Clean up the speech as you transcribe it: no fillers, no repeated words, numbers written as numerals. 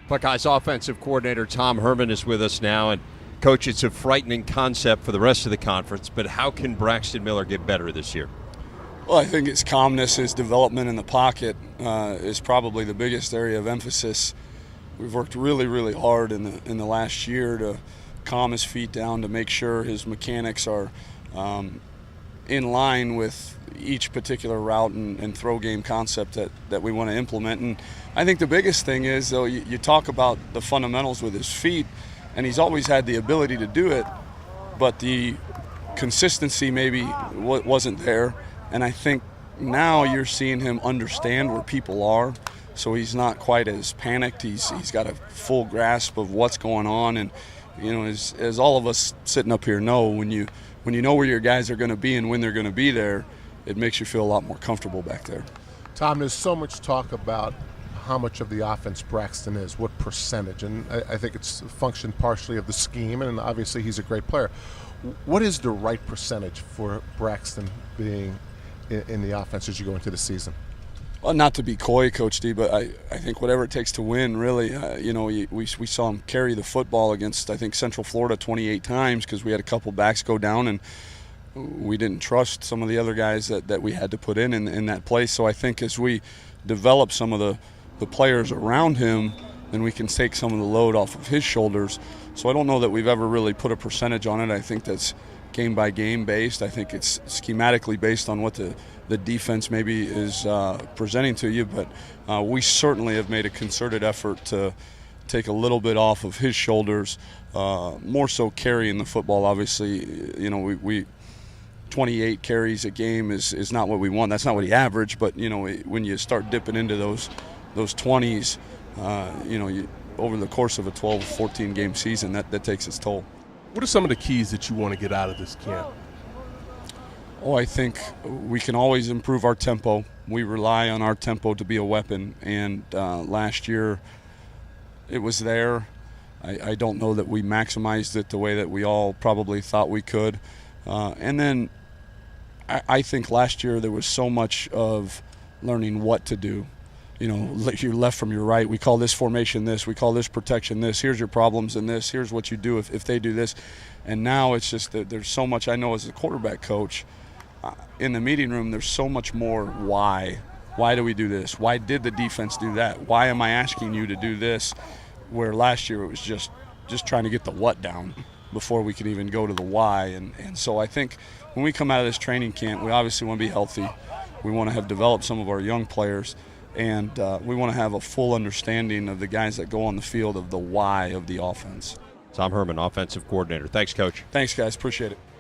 Buckeyes offensive coordinator Tom Herman is with us now. And, Coach, it's a frightening concept for the rest of the conference, but how can Braxton Miller get better this year? Well, I think his calmness, his development in the pocket is probably the biggest area of emphasis. We've worked really, really hard in the last year to calm his feet down, to make sure his mechanics are in line with each particular route and throw game concept that we want to implement. And I think the biggest thing is, though, you talk about the fundamentals with his feet, and he's always had the ability to do it, but the consistency maybe wasn't there. And I think now you're seeing him understand where people are, so he's not quite as panicked. He's got a full grasp of what's going on. And you know, as all of us sitting up here know, when you know where your guys are going to be and when they're going to be there, it makes you feel a lot more comfortable back there. Tom, there's so much talk about how much of the offense Braxton is, what percentage, and I think it's a function partially of the scheme, and obviously he's a great player. What is the right percentage for Braxton being in the offense as you go into the season? Well, not to be coy, Coach D, but I think whatever it takes to win, really. We saw him carry the football against, I think, Central Florida 28 times because we had a couple backs go down, and we didn't trust some of the other guys that we had to put in that place. So I think as we develop some of the players around him, then we can take some of the load off of his shoulders. So I don't know that we've ever really put a percentage on it. I think that's game by game based. I think it's schematically based on what the defense maybe is presenting to you, but we certainly have made a concerted effort to take a little bit off of his shoulders, more so carrying the football. Obviously, we 28 carries a game is not what we want. That's not what he averaged, but when you start dipping into those 20s, over the course of a 12, 14 game season, that takes its toll. What are some of the keys that you want to get out of this camp? Oh, I think we can always improve our tempo. We rely on our tempo to be a weapon, and last year it was there. I don't know that we maximized it the way that we all probably thought we could. And then I think last year there was so much of learning what to do. Your left from your right. We call this formation this. We call this protection this. Here's your problems in this. Here's what you do if they do this. And now it's just that there's so much. I know as a quarterback coach, in the meeting room, there's so much more why. Why do we do this? Why did the defense do that? Why am I asking you to do this? Where last year it was just trying to get the what down before we could even go to the why. And so I think when we come out of this training camp, we obviously want to be healthy. We want to have developed some of our young players. And we want to have a full understanding of the guys that go on the field of the why of the offense. Tom Herman, offensive coordinator. Thanks, Coach. Thanks, guys. Appreciate it.